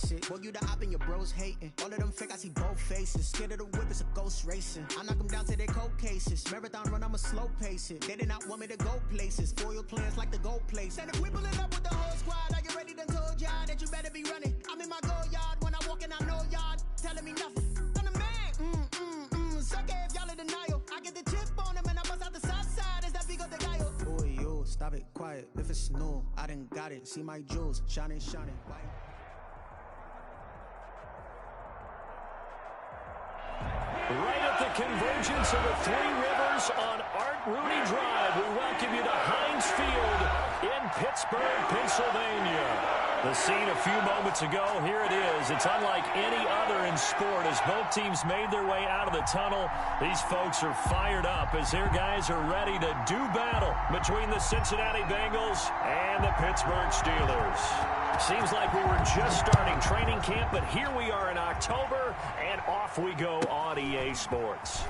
face it. Boy, you the op and your bros hating. All of them fake, I see both faces. Scared of the whip, it's a ghost racing. I knock them down to their cold cases. Marathon run, I'ma slow pace it. They did not want me to go places. Foil plans like the gold place. And if we pulling up with the whole squad, are you ready? Done told y'all that you better be running. I'm in my go yard. When I walk in, I know y'all telling me nothing. I'm the man. Suck it if y'all in denial. I get the chip on them and I bust out the south side. Is that big of the guy? Boy, yo, stop it, quiet. If it's new, I done got it. See my jewels, shining, shining. White. Right at the convergence of the Three Rivers on Art Rooney Drive, we welcome you to Heinz Field in Pittsburgh, Pennsylvania. The scene a few moments ago, here it is. It's unlike any other in sport as both teams made their way out of the tunnel. These folks are fired up as their guys are ready to do battle between the Cincinnati Bengals and the Pittsburgh Steelers. Seems like we were just starting training camp, but here we are in October, and off we go on EA Sports.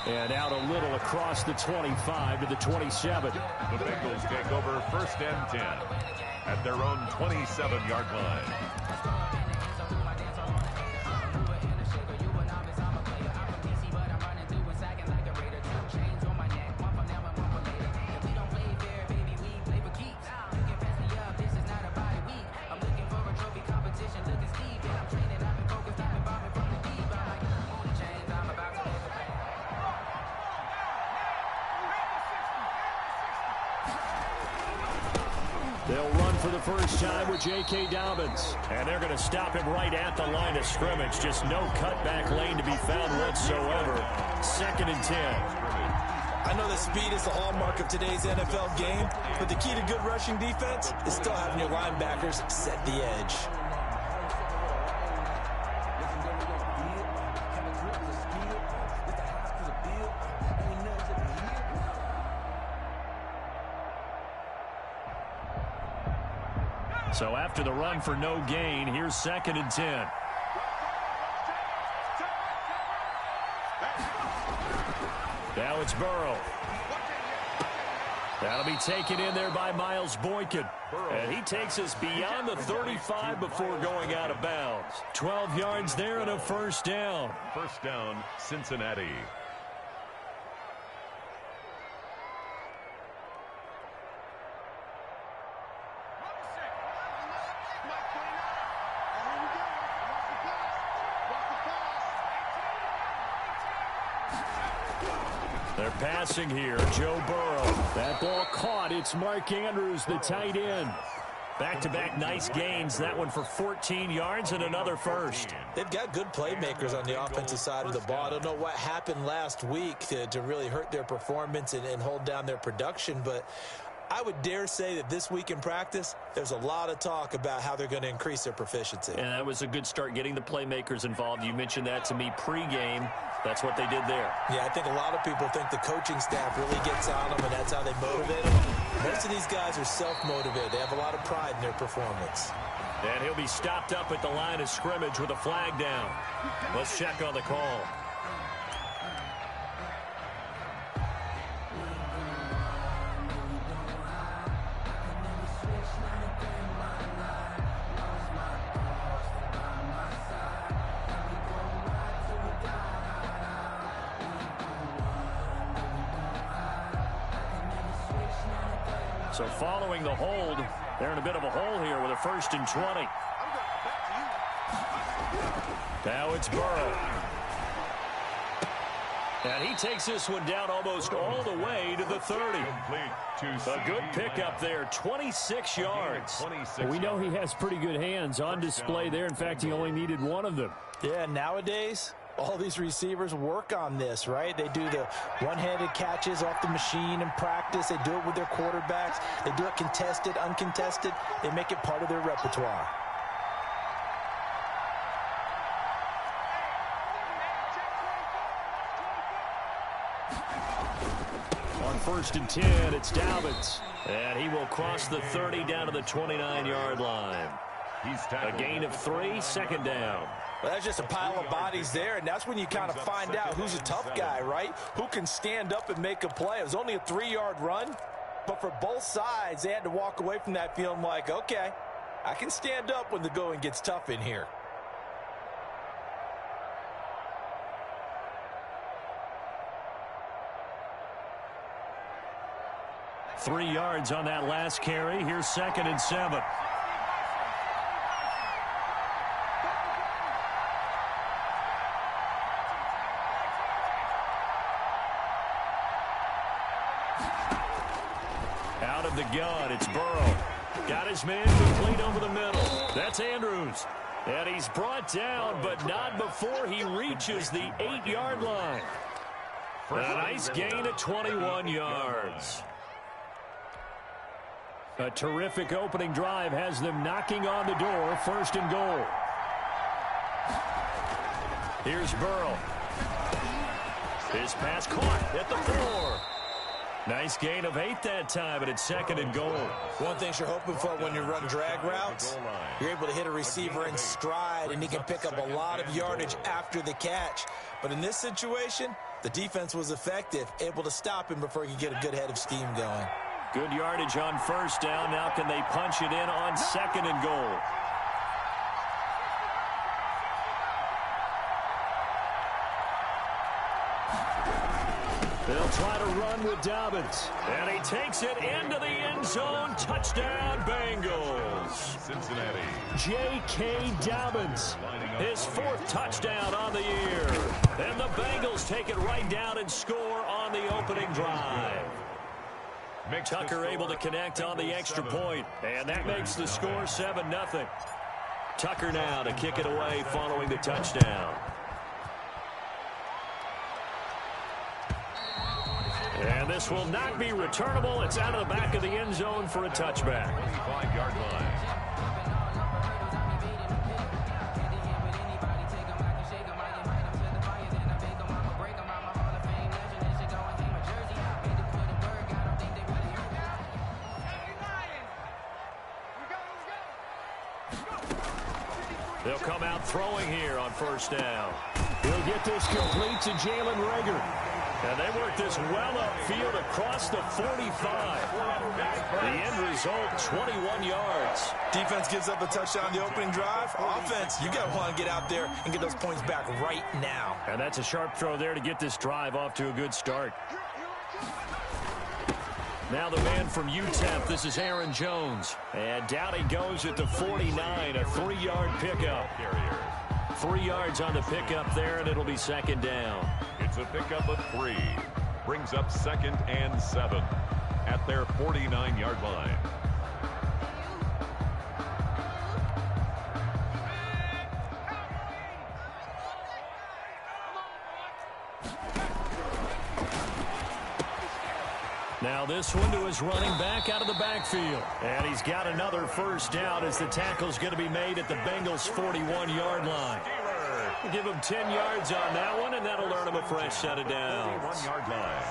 And out a little across the 25 to the 27. The Bengals take over 1st and 10 at their own 27-yard line. They'll run for the first time with J.K. Dobbins. And they're going to stop him right at the line of scrimmage. Just no cutback lane to be found whatsoever. 2nd and 10. I know that speed is the hallmark of today's NFL game, but the key to good rushing defense is still having your linebackers set the edge. So after the run for no gain, here's 2nd and 10. Now it's Burrow. That'll be taken in there by Miles Boykin. And he takes us beyond the 35 before going out of bounds. 12 yards there and a first down. First down, Cincinnati. They're passing here. Joe Burrow. That ball caught. It's Mark Andrews, the tight end. Back-to-back nice gains. That one for 14 yards and another first. They've got good playmakers on the offensive side of the ball. I don't know what happened last week to really hurt their performance and hold down their production, but I would dare say that this week in practice, there's a lot of talk about how they're going to increase their proficiency. And that was a good start getting the playmakers involved. You mentioned that to me pregame. That's what they did there. Yeah, I think a lot of people think the coaching staff really gets on them, and that's how they motivate them. Most of these guys are self-motivated. They have a lot of pride in their performance. And he'll be stopped up at the line of scrimmage with a flag down. Let's check on the call. So following the hold, they're in a bit of a hole here with a 1st and 20. Now it's Burrow. And he takes this one down almost all the way to the 30. A good pickup there, 26 yards. We know he has pretty good hands on display there. In fact, he only needed one of them. Yeah, nowadays, all these receivers work on this, right? They do the one-handed catches off the machine in practice. They do it with their quarterbacks. They do it contested, uncontested. They make it part of their repertoire. On 1st and 10, it's Dobbins. And he will cross the 30 down to the 29-yard line. A gain of 3, 2nd down. Well, that's just a pile of bodies there, and that's when you kind of find out who's a tough guy, right? Who can stand up and make a play. It was only a 3-yard run, but for both sides, they had to walk away from that feeling like, okay, I can stand up when the going gets tough in here. Three yards on that last carry. Here's 2nd and 7. Out of the gun, it's Burrow. Got his man complete over the middle. That's Andrews. And he's brought down, but not before he reaches the 8-yard line. A nice gain of 21 yards. A terrific opening drive has them knocking on the door. 1st and goal. Here's Burrow. His pass caught at the 4. Nice gain of 8 that time, and it's 2nd and goal. One thing you're hoping for when you run drag routes, you're able to hit a receiver in stride, and he can pick up a lot of yardage after the catch. But in this situation, the defense was effective, able to stop him before he could get a good head of steam going. Good yardage on 1st down. Now can they punch it in on 2nd and goal? They'll try to run with Dobbins. And he takes it into the end zone. Touchdown, Bengals. Cincinnati. J.K. Dobbins. His 4th touchdown on the year. And the Bengals take it right down and score on the opening drive. Tucker able to connect on the extra point. And that makes the score 7-0. Tucker now to kick it away following the touchdown. And this will not be returnable. It's out of the back of the end zone for a touchback. 25-yard line. They'll come out throwing here on 1st down. He'll get this complete to Jalen Reagor. And they work this well upfield across the 45. The end result, 21 yards. Defense gives up a touchdown on the opening drive. Offense, you got to want to get out there and get those points back right now. And that's a sharp throw there to get this drive off to a good start. Now the man from UTEP, this is Aaron Jones. And down he goes at the 49, a 3-yard pickup. 3 yards on the pickup there, and it'll be 2nd down. It's a pickup of 3. Brings up 2nd and 7 at their 49-yard line. Now this one to his running back out of the backfield. And he's got another 1st down as the tackle's going to be made at the Bengals' 41-yard line. We'll give him 10 yards on that one, and that'll earn him a fresh set of downs. 41-yard line.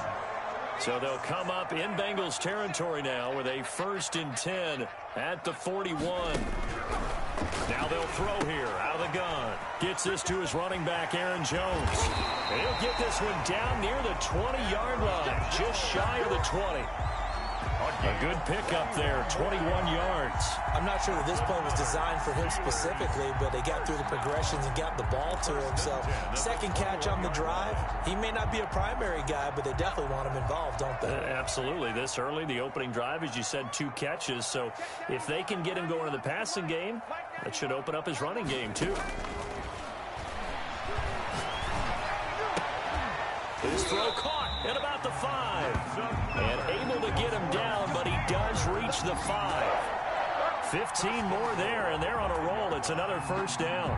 So they'll come up in Bengals territory now with a 1st and 10 at the 41. Now they'll throw here out of the gun. Gets this to his running back, Aaron Jones. And he'll get this one down near the 20-yard line, just shy of the 20. A good pickup there, 21 yards. I'm not sure that this play was designed for him specifically, but they got through the progressions and got the ball to him. So 2nd catch on the drive. He may not be a primary guy, but they definitely want him involved, don't they? Absolutely. This early, the opening drive, as you said, 2 catches. So if they can get him going in the passing game, that should open up his running game too. His throw caught at about the 5. And able to get him down, but he does reach the 5. 15 more there, and they're on a roll. It's another 1st down.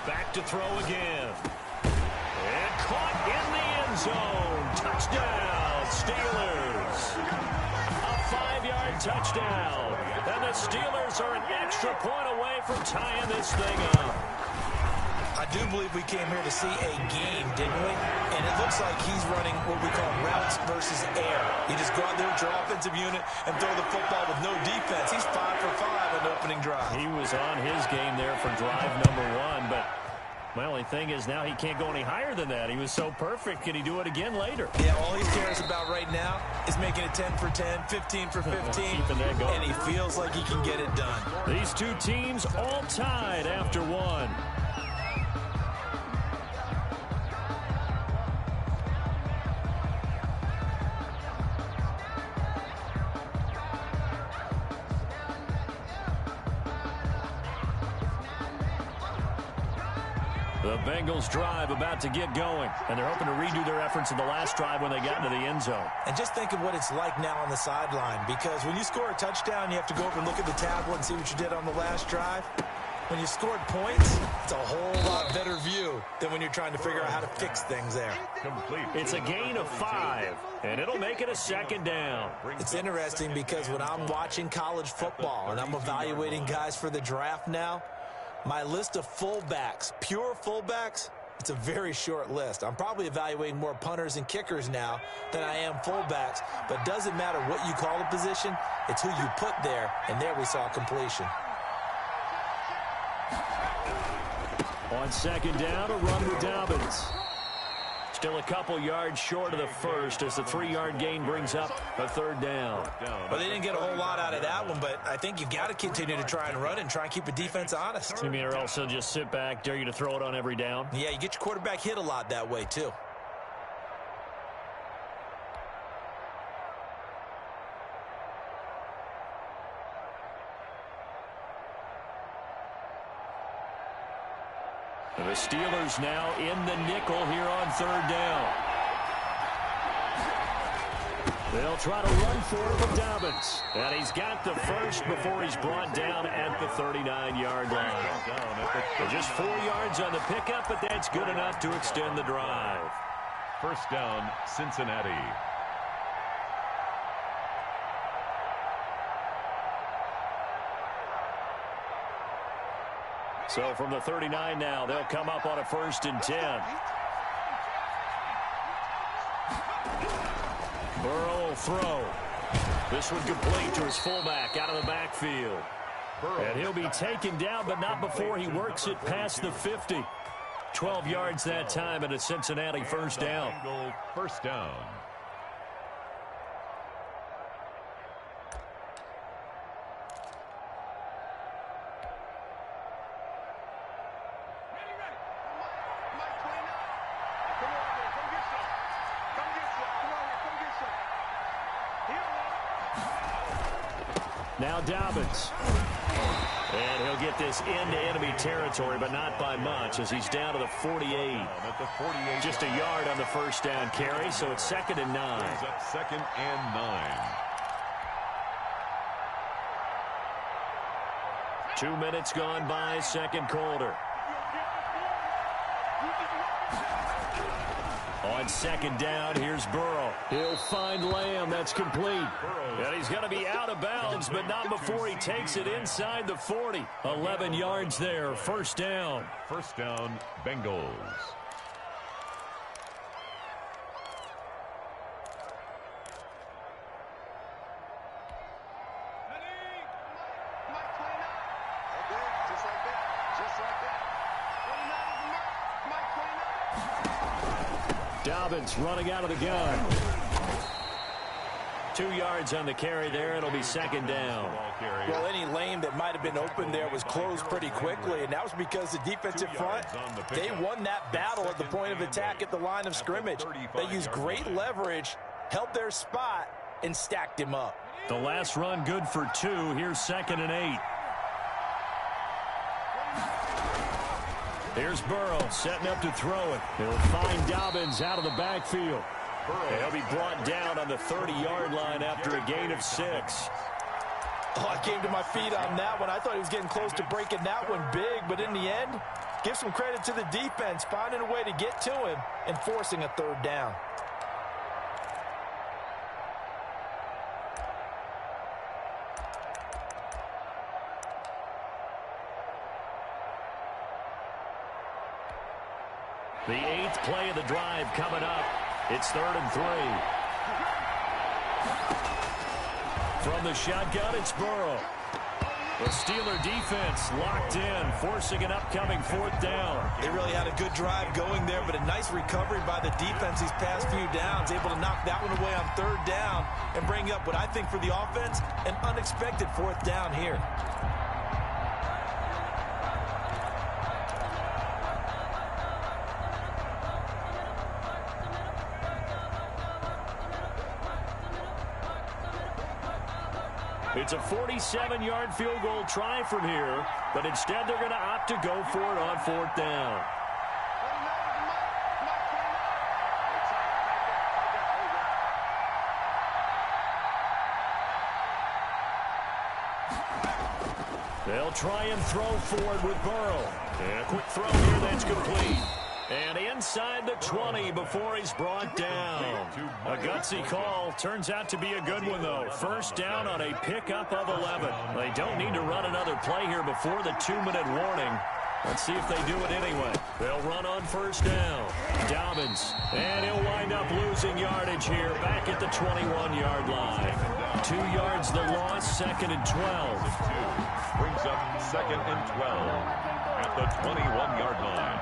Back to throw again. And caught in the end zone. Touchdown, Steelers. A 5-yard touchdown. And the Steelers are an extra point away from tying this thing up. I do believe we came here to see a game, didn't we? And it looks like he's running what we call routes versus air. You just go out there with your offensive unit and throw the football with no defense. He's 5 for 5 on the opening drive. He was on his game there for drive number 1, but My only thing is now he can't go any higher than that. He was so perfect. Can he do it again later? Yeah, all he cares about right now is making it 10 for 10, 15 for 15, and he feels like he can get it done. These two teams all tied after one. The Bengals drive about to get going, and they're hoping to redo their efforts in the last drive when they got into the end zone. And just think of what it's like now on the sideline, because when you score a touchdown, you have to go over and look at the tablet and see what you did on the last drive. When you scored points, it's a whole lot better view than when you're trying to figure out how to fix things there. Complete. It's a gain of 5, and it'll make it a second down. It's interesting because when I'm watching college football and I'm evaluating guys for the draft now, my list of fullbacks, pure fullbacks, it's a very short list. I'm probably evaluating more punters and kickers now than I am fullbacks, but it doesn't matter what you call a position, it's who you put there, and there we saw completion. On second down, a run with Dobbins. Still a couple yards short of the first as the 3-yard gain brings up a third down. Well, they didn't get a whole lot out of that one, but I think you've got to continue to try and run it and try and keep the defense honest. You mean or else they'll just sit back, dare you to throw it on every down? Yeah, you get your quarterback hit a lot that way, too. The Steelers now in the nickel here on third down. They'll try to run for it with Dobbins. And he's got the first before he's brought down at the 39-yard line. Just 4 yards on the pickup, but that's good enough to extend the drive. First down, Cincinnati. So from the 39 now, they'll come up on a 1st and 10. Burrow will throw. This one complete to his fullback out of the backfield. And he'll be taken down, but not before he works it past the 50. 12 yards that time, and a Cincinnati first down. First down. Now Dobbins. And he'll get this into enemy territory, but not by much as he's down to the 48. Just a yard on the first down carry, so it's 2nd and 9. Up 2nd and 9. 2 minutes gone by, second quarter. On second down, here's Burrow. He'll find Lamb. That's complete. And he's going to be out of bounds, but not before he takes it inside the 40. 11 yards there. First down. First down, Bengals. Dobbins running out of the gun. 2 yards on the carry there. It'll be 2nd down. Well, any lane that might have been open there was closed pretty quickly, and that was because the defensive front, they won that battle at the point of attack at the line of scrimmage. They used great leverage, held their spot, and stacked him up. The last run good for 2. Here's 2nd and 8. Here's Burrow setting up to throw it. He'll find Dobbins out of the backfield. He'll be brought down on the 30-yard line after a gain of 6. Oh, I came to my feet on that one. I thought he was getting close to breaking that one big, but in the end, give some credit to the defense, finding a way to get to him and forcing a 3rd down. The 8th play of the drive coming up. It's 3rd and 3. From the shotgun, it's Burrow. The Steeler defense locked in, forcing an upcoming 4th down. They really had a good drive going there, but a nice recovery by the defense these past few downs, able to knock that one away on 3rd down and bring up what I think for the offense, an unexpected 4th down here. It's a 47-yard field goal try from here, but instead they're going to opt to go for it on 4th down. They'll try and throw forward with Burrow. And a quick throw here that's complete. And inside the 20 before he's brought down. A gutsy call. Turns out to be a good one, though. 1st down on a pickup of 11. They don't need to run another play here before the 2-minute warning. Let's see if they do it anyway. They'll run on 1st down. Dobbins. And he'll wind up losing yardage here back at the 21-yard line. 2 yards the loss, 2nd and 12. Brings up 2nd and 12 at the 21-yard line.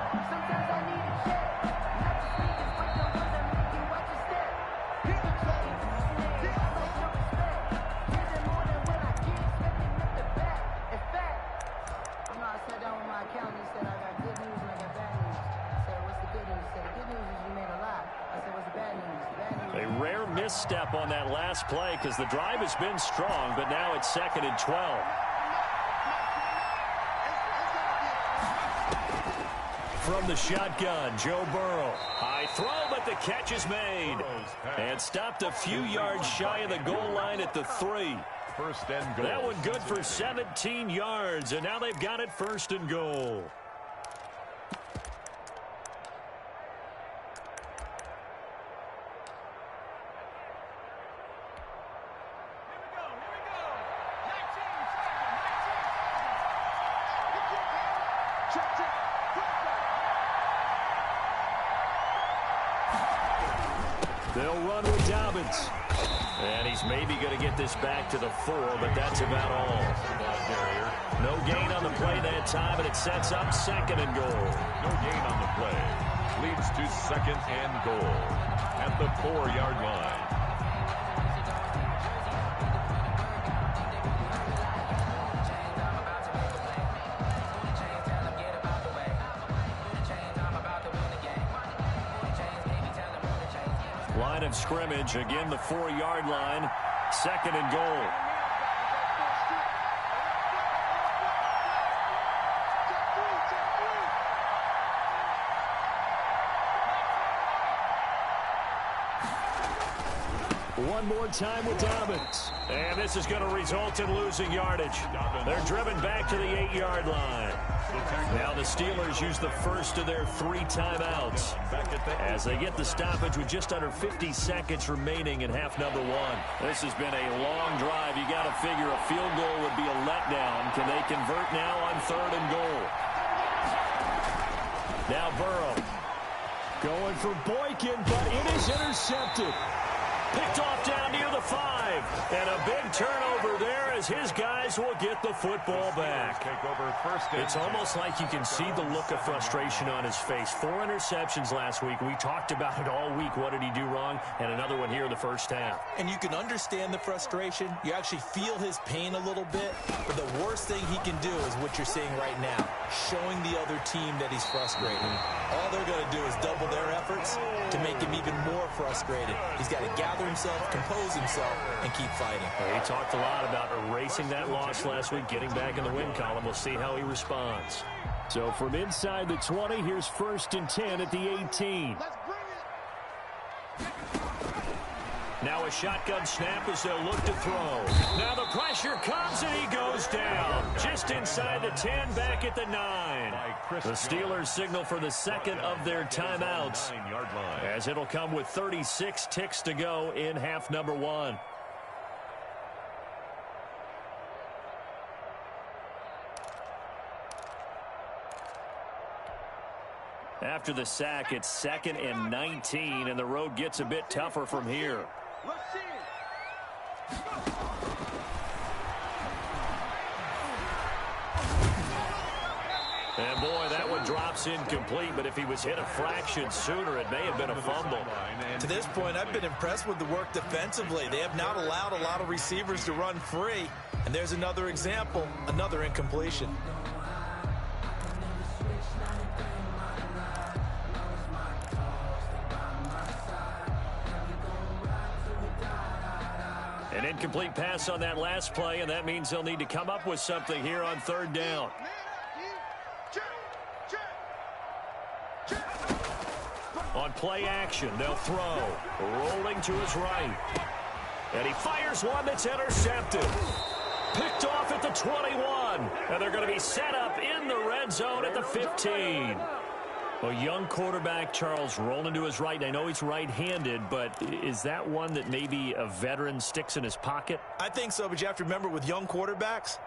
Step on that last play because the drive has been strong, but now it's 2nd and 12. From the shotgun, Joe Burrow. High throw, but the catch is made. And stopped a few yards shy of the goal line at the 3. 1st and goal. That one good for 17 yards, and now they've got it 1st and goal. They'll run with Dobbins. And he's maybe going to get this back to the 4, but that's about all. No gain on the play that time, and it sets up 2nd and goal. No gain on the play. Leads to 2nd and goal at the 4-yard line. Line of scrimmage, again the 4-yard line, 2nd and goal. One more time with Dobbins. And this is going to result in losing yardage. They're driven back to the 8-yard line. Now the Steelers use the first of their 3 timeouts as they get the stoppage with just under 50 seconds remaining in half number 1. This has been a long drive. You got to figure a field goal would be a letdown. Can they convert now on 3rd and goal? Now Burrow going for Boykin, but it is intercepted. Picked off down near the 5. And a big turnover there as his guys will get the football back. It's almost like you can see the look of frustration on his face. 4 interceptions last week. We talked about it all week. What did he do wrong? And another one here in the 1st half. And you can understand the frustration. You actually feel his pain a little bit. But the worst thing he can do is what you're seeing right now. Showing the other team that he's frustrated. All they're going to do is double their efforts to make him even more frustrated. He's got to gather himself, compose himself, and keep fighting. He talked a lot about erasing that loss last week, getting back in the win column. We'll see how he responds. So from inside the 20, here's 1st and 10 at the 18. Now a shotgun snap as they'll look to throw. Now the pressure comes and he goes down. Just inside the 10, back at the 9. The Steelers signal for the 2nd of their timeouts as it'll come with 36 ticks to go in half number 1. After the sack, it's 2nd and 19, and the road gets a bit tougher from here. And, boy, that one drops incomplete, but if he was hit a fraction sooner, it may have been a fumble. To this point, I've been impressed with the work defensively. They have not allowed a lot of receivers to run free. And there's another example, another incompletion. An incomplete pass on that last play, and that means they'll need to come up with something here on third down. On play action, they'll throw. Rolling to his right. And he fires one that's intercepted. Picked off at the 21. And they're going to be set up in the red zone at the 15. A young quarterback, Charles, rolling to his right. I know he's right-handed, but is that one that maybe a veteran sticks in his pocket? I think so, but you have to remember with young quarterbacks,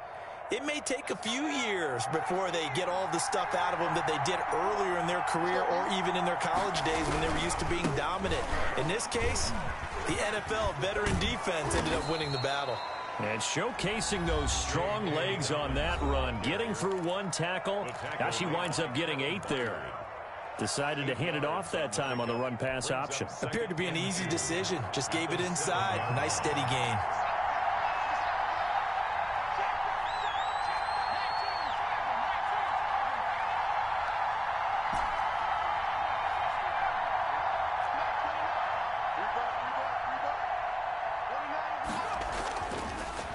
it may take a few years before they get all the stuff out of them that they did earlier in their career or even in their college days when they were used to being dominant. In this case, the NFL veteran defense ended up winning the battle. And showcasing those strong legs on that run, getting through one tackle. Gosh, he winds up getting 8 there. Decided to hand it off that time on the run-pass option. Appeared to be an easy decision. Just gave it inside. Nice, steady gain.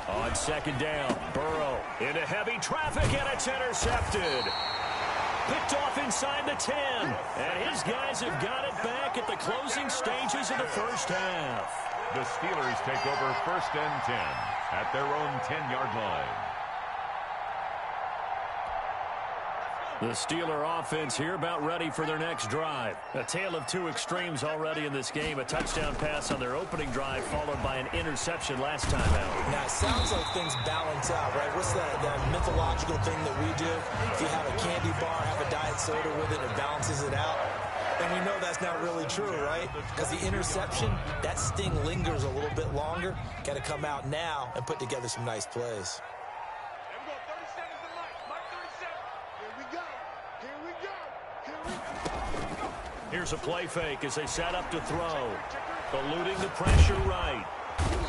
On second down, Burrow into heavy traffic, and it's intercepted. Picked off inside the 10. And his guys have got it back at the closing stages of the first half. The Steelers take over 1st and 10 at their own 10-yard line. The Steeler offense here about ready for their next drive. A tale of two extremes already in this game. A touchdown pass on their opening drive followed by an interception last time out. Now, it sounds like things balance out, right? What's that mythological thing that we do? If you have a candy bar, have a diet soda with it, it balances it out. And we know that's not really true, right? Because the interception, that sting lingers a little bit longer. Got to come out now and put together some nice plays. Here's a play fake as they set up to throw. Eluding the pressure right.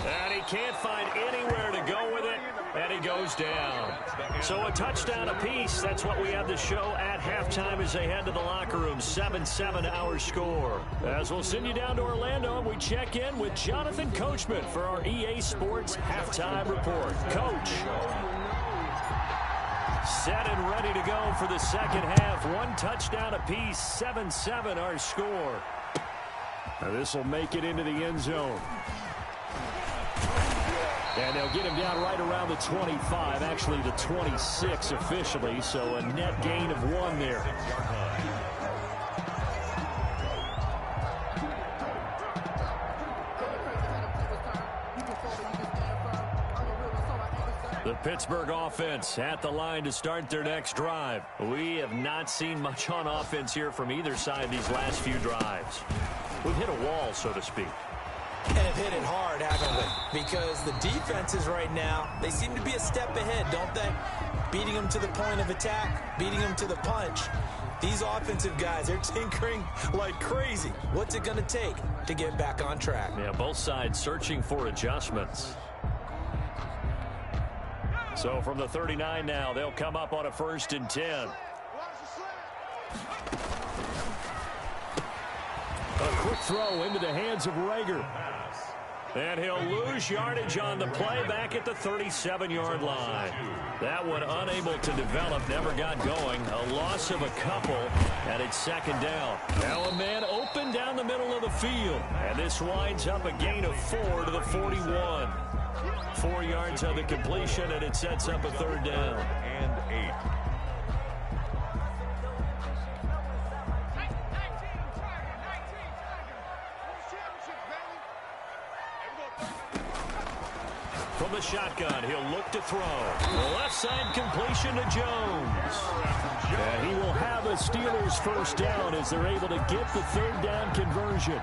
And he can't find anywhere to go with it. And he goes down. So a touchdown apiece. That's what we have to show at halftime as they head to the locker room. 7-7 our score. As we'll send you down to Orlando, we check in with Jonathan Coachman for our EA Sports Halftime Report. Coach. Set and ready to go for the second half. One touchdown apiece. 7-7 our score. Now this will make it into the end zone. And they'll get him down right around the 25, actually the 26 officially, so a net gain of 1 there. The Pittsburgh offense at the line to start their next drive. We have not seen much on offense here from either side these last few drives. We've hit a wall, so to speak. And have hit it hard, haven't we? Because the defenses right now, they seem to be a step ahead, don't they? Beating them to the point of attack, beating them to the punch. These offensive guys, they're tinkering like crazy. What's it going to take to get back on track? Yeah, both sides searching for adjustments. So from the 39 now, they'll come up on a 1st and 10. A quick throw into the hands of Rager. And he'll lose yardage on the play back at the 37-yard line. That one unable to develop, never got going. A loss of a couple, and it's second down. Now a man open down the middle of the field. And this winds up a gain of 4 to the 41. 4 yards on the completion, and it sets up a 3rd down. And 8. From the shotgun, he'll look to throw. Left side completion to Jones. And he will have a Steelers 1st down as they're able to get the 3rd down conversion.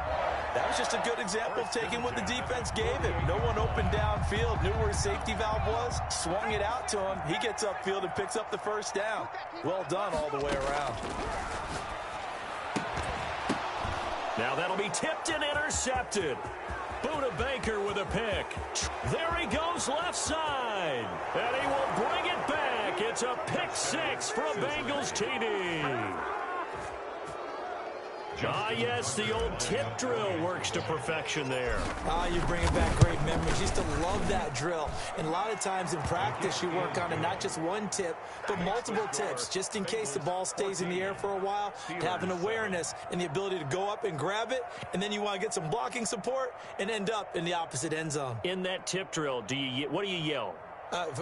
That was just a good example of taking what the defense gave him. No one opened downfield, knew where his safety valve was, swung it out to him. He gets upfield and picks up the first down. Well done all the way around. Now that'll be tipped and intercepted. Buda Baker with a pick. There he goes left side. And he will bring it back. It's a pick six for a Bengals TD. Ah, yes, the old tip drill works to perfection there. Ah, you're bringing back great memories. Used to love that drill. And a lot of times in practice, you work on it, not just one tip, but multiple tips, just in case the ball stays in the air for a while, to have an awareness and the ability to go up and grab it, and then you want to get some blocking support and end up in the opposite end zone. In that tip drill, what do you yell?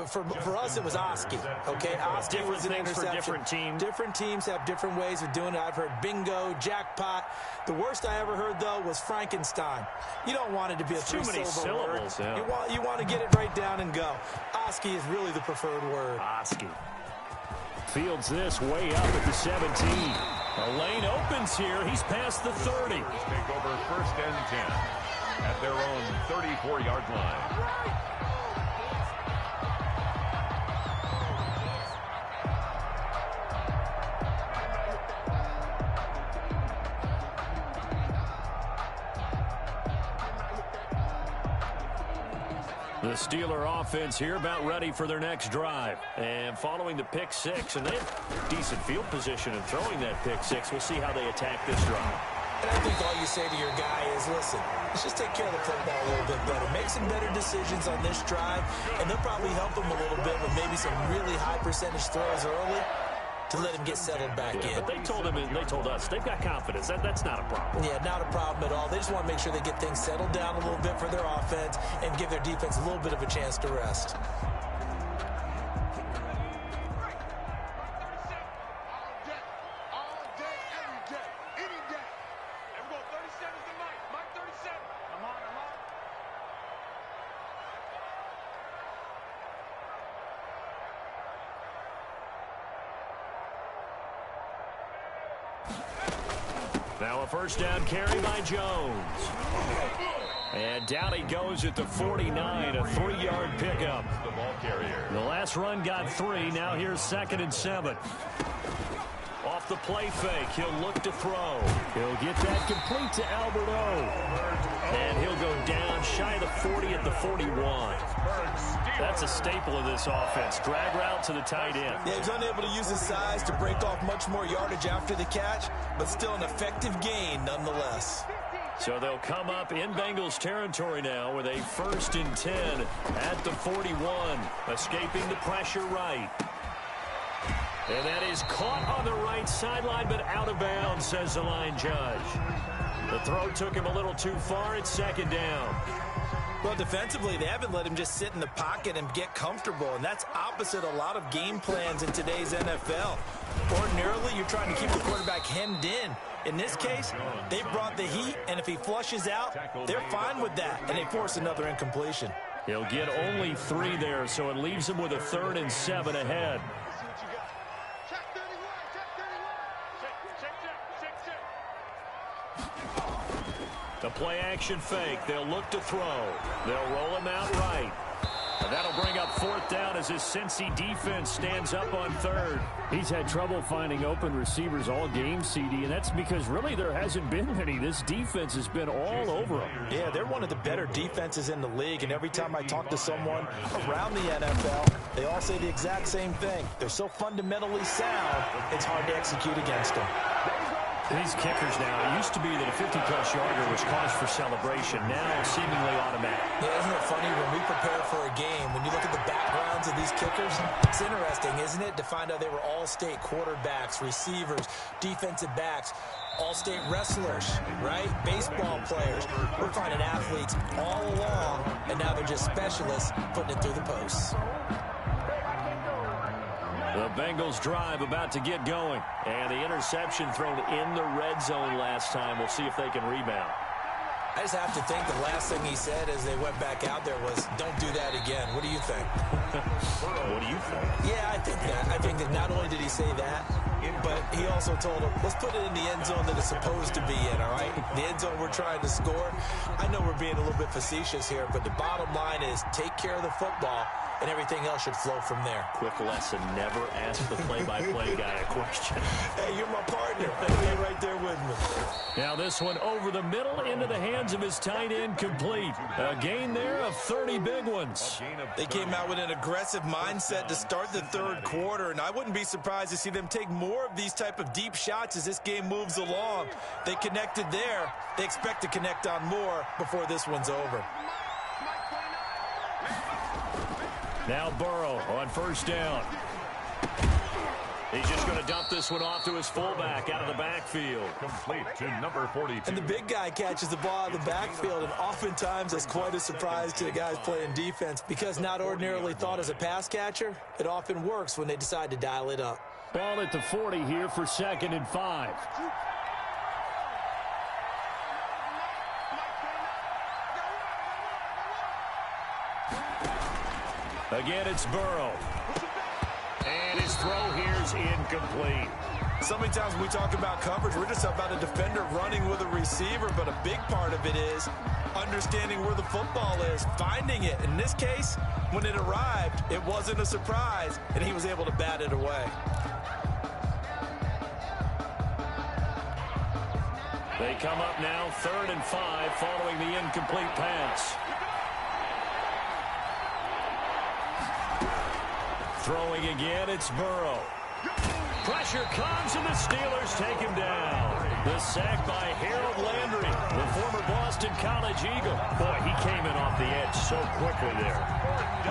For us, it was Oski. Okay, Oski was an interception. For different teams. Different teams have different ways of doing it. I've heard bingo, jackpot. The worst I ever heard, though, was Frankenstein. You don't want it to be a three-syllable word. Yeah. You want to get it right down and go. Oski is really the preferred word. Oski. Fields this way up at the 17. The lane opens here. He's past the 30. Take over first and 10 at their own 34-yard line. The Steeler offense here about ready for their next drive. And following the pick six, and they have decent field position in throwing that pick six. We'll see how they attack this drive. And I think all you say to your guy is, listen, let's just take care of the football a little bit better. Make some better decisions on this drive, and they'll probably help him a little bit with maybe some really high percentage throws early to let him get settled back in. But they told him, and they told us, they've got confidence. That's not a problem. Yeah, not a problem at all. They just want to make sure they get things settled down a little bit for their offense and give their defense a little bit of a chance to rest. Now a first down carry by Jones. And down he goes at the 49, a 3-yard pickup. The ball carrier. The last run got 3. Now here's 2nd and 7. Off the play fake, he'll look to throw. He'll get that complete to Alberto. And he'll go down shy of the 40 at the 41. That's a staple of this offense. Drag route to the tight end. Yeah, he's unable to use his size to break off much more yardage after the catch, but still an effective gain nonetheless. So they'll come up in Bengals territory now with a 1st and 10 at the 41. Escaping the pressure right. And that is caught on the right sideline, but out of bounds, says the line judge. The throw took him a little too far. It's 2nd down. Well, defensively, they haven't let him just sit in the pocket and get comfortable, and that's opposite a lot of game plans in today's NFL. Ordinarily, you're trying to keep the quarterback hemmed in. In this case, they brought the heat, and if he flushes out, they're fine with that, and they force another incompletion. He'll get only 3 there, so it leaves him with a 3rd and 7 ahead. The play action fake. They'll look to throw. They'll roll him out right. And that'll bring up 4th down as his Cincy defense stands up on 3rd. He's had trouble finding open receivers all game, CD, and that's because really there hasn't been many. This defense has been all over them. Yeah, they're one of the better defenses in the league, and every time I talk to someone around the NFL, they all say the exact same thing. They're so fundamentally sound, it's hard to execute against them. These kickers now, it used to be that a 50-plus yarder was cause for celebration. Now seemingly automatic. Yeah, isn't it funny when we prepare for a game, when you look at the backgrounds of these kickers, it's interesting, isn't it, to find out they were all-state quarterbacks, receivers, defensive backs, all-state wrestlers, right? Baseball players. We're finding athletes all along, and now they're just specialists putting it through the posts. The Bengals drive about to get going. And the interception thrown in the red zone last time. We'll see if they can rebound. I just have to think the last thing he said as they went back out there was, don't do that again. What do you think? What do you think? Yeah, I think that. I think that not only did he say that, but he also told him, let's put it in the end zone that it's supposed to be in, all right? The end zone we're trying to score. I know we're being a little bit facetious here, but the bottom line is take care of the football, and everything else should flow from there. Quick lesson, never ask the play-by-play guy a question. Hey, you're my partner. I know you're right there with me. Now this one over the middle into the hands of his tight end, complete. A gain there of 30 big ones. They came out with an aggressive mindset to start the third quarter, and I wouldn't be surprised to see them take more of these type of deep shots as this game moves along. They connected there. They expect to connect on more before this one's over. Now Burrow on first down. He's just going to dump this one off to his fullback out of the backfield. Complete to number 42. And the big guy catches the ball out of the backfield, and oftentimes that's quite a surprise to the guys playing defense because not ordinarily thought as a pass catcher, it often works when they decide to dial it up. Ball at the 40 here for 2nd and 5. Again, it's Burrow. And his throw here is incomplete. So many times when we talk about coverage, we're just about a defender running with a receiver, but a big part of it is understanding where the football is, finding it. In this case, when it arrived, it wasn't a surprise, and he was able to bat it away. They come up now 3rd and 5 following the incomplete pass. Throwing again, it's Burrow. Pressure comes, and the Steelers take him down. The sack by Harold Landry, the former Boston College Eagle. Boy, he came in off the edge so quickly there.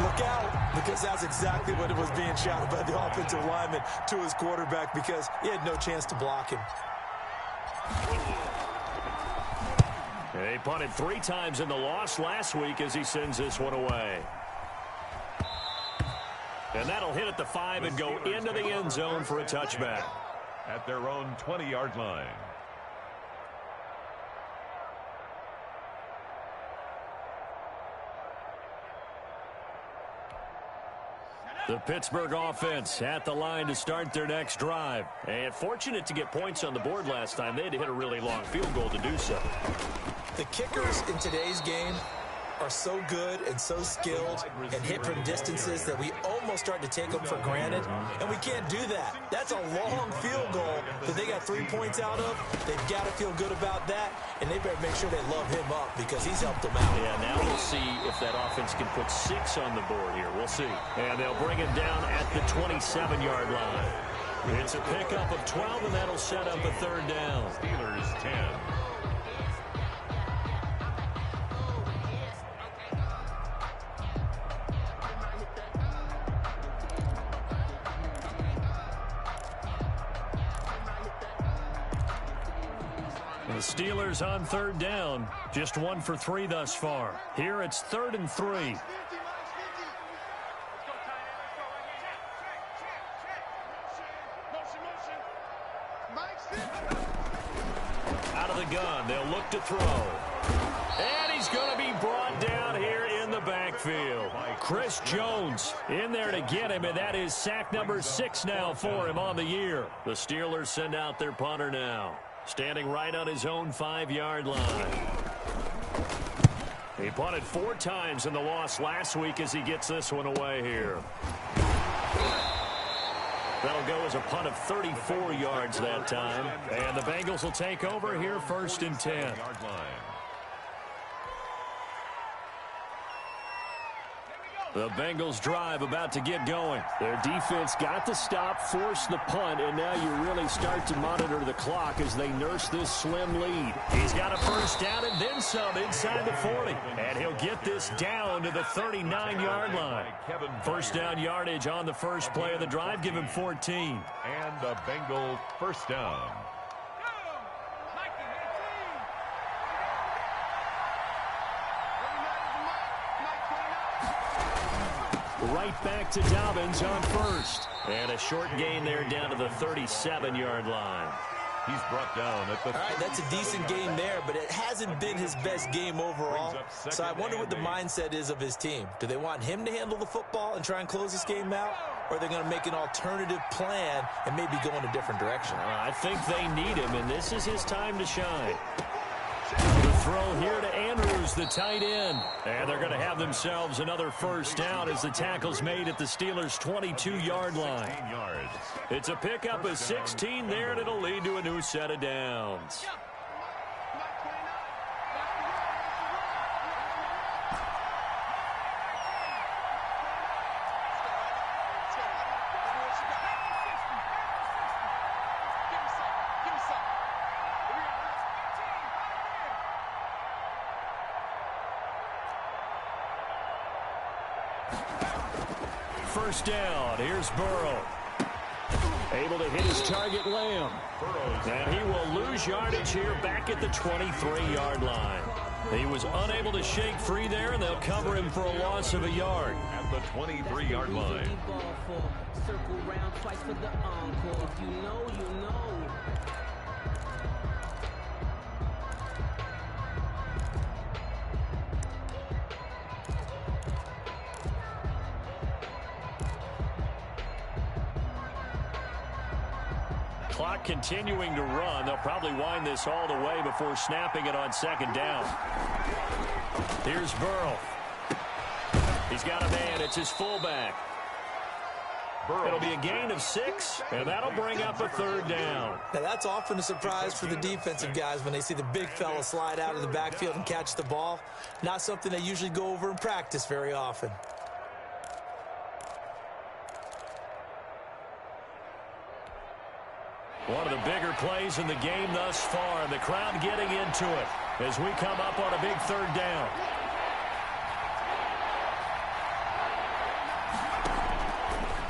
Look out, because that's exactly what it was being shouted by the offensive lineman to his quarterback because he had no chance to block him. They punted 3 times in the loss last week as he sends this one away. And that'll hit at the 5 and go into the end zone for a touchback. At their own 20-yard line. The Pittsburgh offense at the line to start their next drive. And fortunate to get points on the board last time. They had to hit a really long field goal to do so. The kickers in today's game are so good and so skilled and hit from distances that we almost start to take them for granted, and we can't do that. That's a long field goal that they got 3 points out of. They've got to feel good about that, and they better make sure they love him up because he's helped them out. Yeah, now we'll see if that offense can put 6 on the board here. We'll see. And they'll bring it down at the 27-yard line. It's a pickup of 12, and that'll set up a 3rd down. Steelers 10. The Steelers on 3rd down, just 1 for 3 thus far. Here it's 3rd and 3. Out of the gun, they'll look to throw. And he's going to be brought down here in the backfield. Chris Jones in there to get him, and that is sack number 6 now for him on the year. The Steelers send out their punter now, standing right on his own 5-yard line. He punted 4 times in the loss last week as he gets this one away here. That'll go as a punt of 34 yards that time. And the Bengals will take over here 1st and 10. The Bengals drive about to get going. Their defense got the stop, forced the punt, and now you really start to monitor the clock as they nurse this slim lead. He's got a 1st down and then some inside the 40. And he'll get this down to the 39-yard line. 1st down yardage on the first play of the drive. Give him 14. And the Bengals 1st down. Right back to Dobbins on 1st. And a short gain there down to the 37-yard line. He's brought down at the... All right, that's a decent game there, but it hasn't been his best game overall. So I wonder what the mindset is of his team. Do they want him to handle the football and try and close this game out? Or are they going to make an alternative plan and maybe go in a different direction? I think they need him, and this is his time to shine. The throw here to Andrews, the tight end. And they're going to have themselves another first down as the tackle's made at the Steelers' 22-yard line. It's a pickup of 16 there, and it'll lead to a new set of downs. First down. Here's Burrow. Able to hit his target, Lamb. And he will lose yardage here back at the 23-yard line. He was unable to shake free there, and they'll cover him for a loss of a yard. At the 23-yard line. Circle round twice for the encore. If you know, you know. Clock continuing to run. They'll probably wind this all the way before snapping it on second down. Here's Burrow. He's got a man. It's his fullback. It'll be a gain of 6, and that'll bring up a third down. Now, that's often a surprise for the defensive guys when they see the big fella slide out of the backfield and catch the ball. Not something they usually go over in practice very often. One of the bigger plays in the game thus far. The crowd getting into it as we come up on a big third down.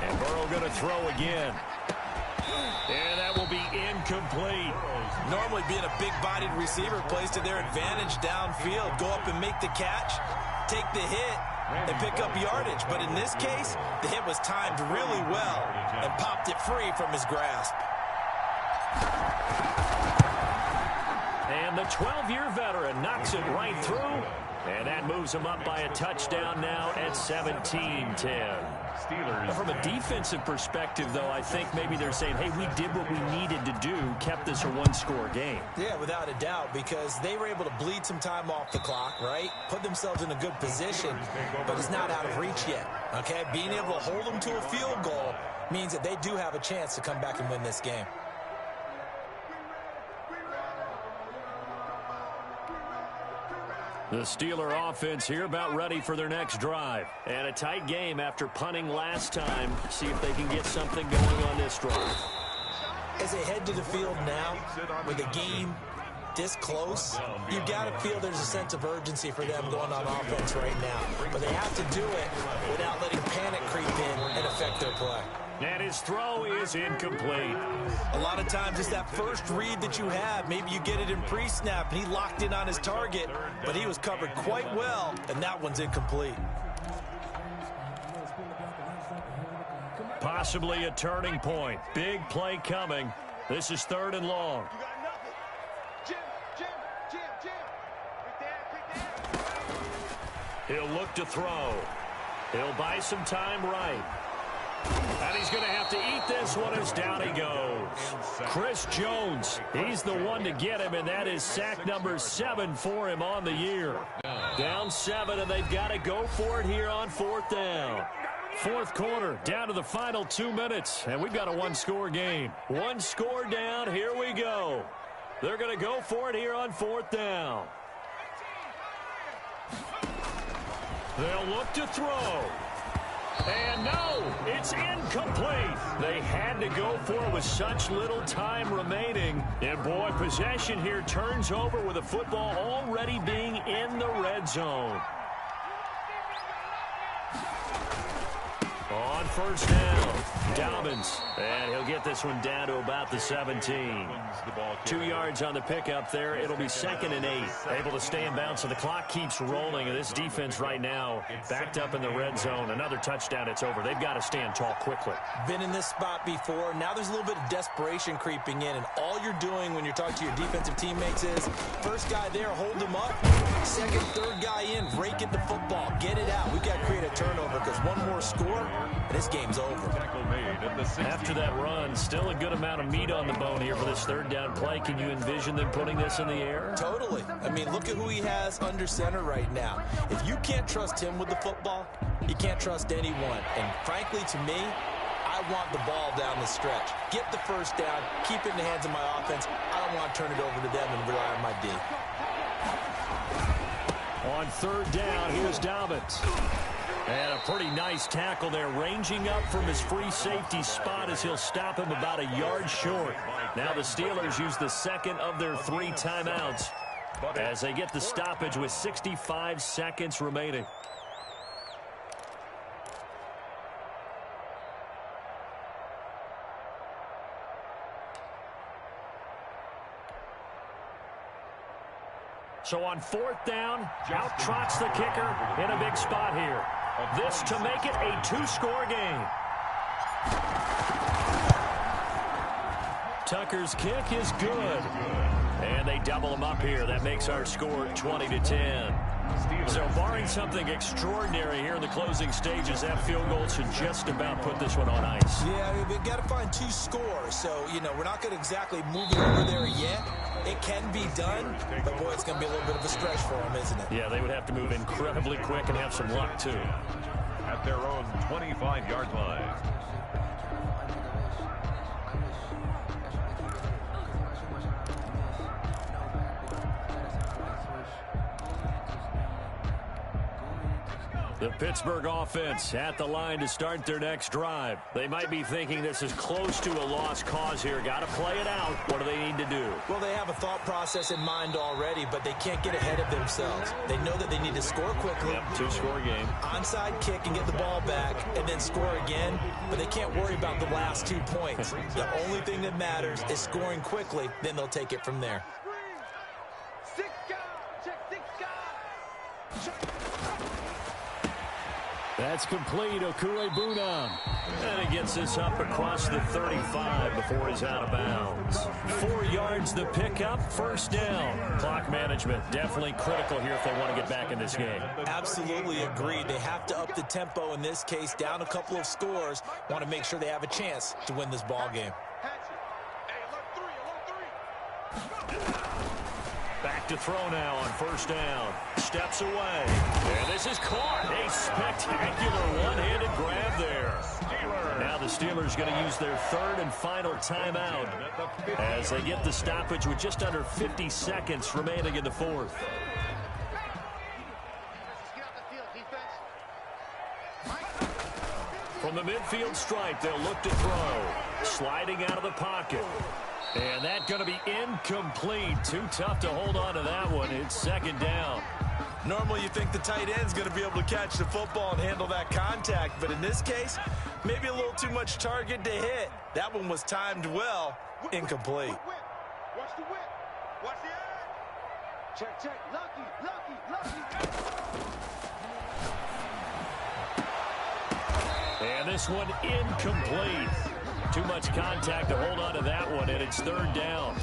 And Burrow going to throw again. And that will be incomplete. Normally being a big-bodied receiver plays to their advantage downfield. Go up and make the catch, take the hit, and pick up yardage. But in this case, the hit was timed really well and popped it free from his grasp. And the 12-year veteran knocks it right through. And that moves him up by a touchdown now at 17-10. Steelers. From a defensive perspective, though, I think maybe they're saying, hey, we did what we needed to do, kept this a one-score game. Yeah, without a doubt, because they were able to bleed some time off the clock, right? Put themselves in a good position, but it's not out of reach yet, okay? Being able to hold them to a field goal means that they do have a chance to come back and win this game. The Steeler offense here about ready for their next drive. And a tight game after punting last time. See if they can get something going on this drive. As they head to the field now, with the game this close, you've got to feel there's a sense of urgency for them going on offense right now. But they have to do it without letting panic creep in and affect their play. And his throw is incomplete. A lot of times it's that first read that you have. Maybe you get it in pre-snap, and he locked in on his target, but he was covered quite well, and that one's incomplete. Possibly a turning point. Big play coming. This is 3rd and long. He'll look to throw. He'll buy some time right. And he's going to have to eat this one as down he goes. Chris Jones, he's the one to get him, and that is sack number 7 for him on the year. Down 7, and they've got to go for it here on 4th down. 4th quarter, down to the final 2 minutes, and we've got a one-score game. 1 score down, here we go. They're going to go for it here on 4th down. They'll look to throw. And no, it's incomplete. They had to go for it with such little time remaining. And boy, possession here turns over with the football already being in the red zone. On 1st down, Dobbins And he'll get this one down to about the 17. 2 yards on the pickup there. It'll be 2nd and 8. Able to stay in bounds, so the clock keeps rolling. And this defense right now backed up in the red zone. Another touchdown, it's over. They've got to stand tall quickly. Been in this spot before. Now there's a little bit of desperation creeping in. And all you're doing when you're talking to your defensive teammates is, first guy there, hold him up. Second, third guy in, rake at the football. Get it out. We've got to create a turnover because one more score, and this game's over. After that run, still a good amount of meat on the bone here for this third down play. Can you envision them putting this in the air? Totally. I mean, look at who he has under center right now. If you can't trust him with the football, you can't trust anyone. And frankly, to me, I want the ball down the stretch. Get the first down, keep it in the hands of my offense. I don't want to turn it over to them and rely on my D. On third down, here's Dobbins. And a pretty nice tackle there, ranging up from his free safety spot as he'll stop him about a yard short. Now the Steelers use the second of their 3 timeouts as they get the stoppage with 65 seconds remaining. So on fourth down, out trots the kicker in a big spot here. This to make it a 2-score game. Tucker's kick is good. And they double him up here. That makes our score 20-10. So barring something extraordinary here in the closing stages, that field goal should just about put this one on ice. Yeah, we've got to find 2 scores. So, you know, we're not going to exactly move it over there yet. It can be done, but, boy, it's going to be a little bit of a stretch for them, isn't it? Yeah, they would have to move incredibly quick and have some luck, too. At their own 25-yard line. The Pittsburgh offense at the line to start their next drive. They might be thinking this is close to a lost cause here. Got to play it out. What do they need to do? Well, they have a thought process in mind already, but they can't get ahead of themselves. They know that they need to score quickly. Yep, 2-score game. Onside kick and get the ball back and then score again, but they can't worry about the last 2 points. The only thing that matters is scoring quickly, then they'll take it from there. That's complete. Okure-Bunam. And he gets this up across the 35 before he's out of bounds. 4 yards the pickup, first down. Clock management definitely critical here if they want to get back in this game. Absolutely agreed. They have to up the tempo in this case, down a couple of scores. Want to make sure they have a chance to win this ball game. Back to throw now on first down. Steps away. And this is caught. A spectacular one-handed grab there. Now the Steelers going to use their third and final timeout as they get the stoppage with just under 50 seconds remaining in the fourth. From the midfield stripe, they'll look to throw. Sliding out of the pocket. And that's going to be incomplete. Too tough to hold on to that one. It's second down. Normally you think the tight end's going to be able to catch the football and handle that contact, but in this case, maybe a little too much target to hit. That one was timed well. Incomplete. Watch the whip. Watch the air. Check. Lucky. And this one incomplete. Too much contact to hold on to that one, and it's third down.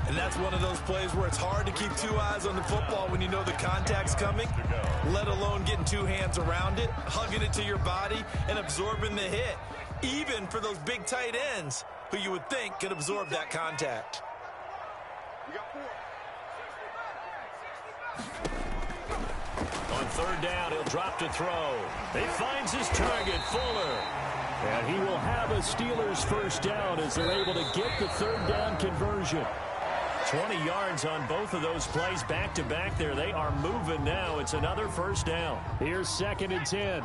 And that's one of those plays where it's hard to keep 2 eyes on the football when you know the contact's coming, let alone getting 2 hands around it, hugging it to your body, and absorbing the hit, even for those big tight ends who you would think could absorb that contact. On third down, he'll drop to throw. He finds his target, Fuller. And he will have a Steelers first down as they're able to get the third down conversion. 20 yards on both of those plays back-to-back there. They are moving now. It's another first down. Here's 2nd and 10.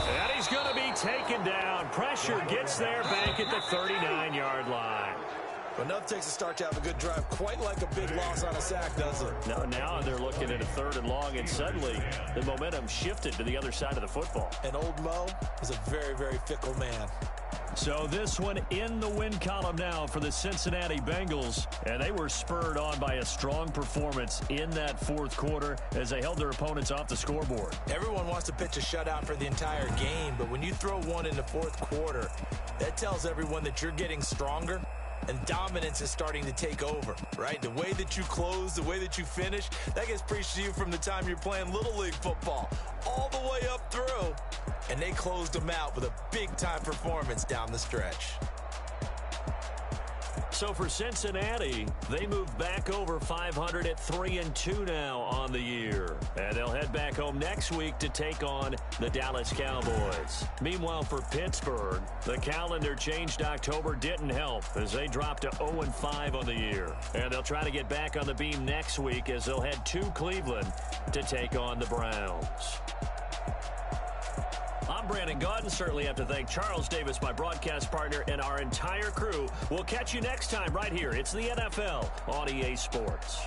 And he's going to be taken down. Pressure gets there back at the 39-yard line. Well, nothing takes a start to have a good drive quite like a big loss on a sack, does it? No, now they're looking at a 3rd and long, and suddenly the momentum shifted to the other side of the football. And old Mo is a very, very fickle man. So this one in the win column now for the Cincinnati Bengals. And they were spurred on by a strong performance in that 4th quarter as they held their opponents off the scoreboard. Everyone wants to pitch a shutout for the entire game, but when you throw one in the 4th quarter, that tells everyone that you're getting stronger and dominance is starting to take over, right? The way that you close, the way that you finish, that gets preached to you from the time you're playing Little League football all the way up through. And they closed them out with a big-time performance down the stretch. So for Cincinnati, they move back over 500 at 3-2 now on the year. And they'll head back home next week to take on the Dallas Cowboys. Meanwhile, for Pittsburgh, the calendar changed October didn't help as they dropped to 0-5 on the year. And they'll try to get back on the beam next week as they'll head to Cleveland to take on the Browns. I'm Brandon Gaudin. Certainly have to thank Charles Davis, my broadcast partner, and our entire crew. We'll catch you next time right here. It's the NFL on EA Sports.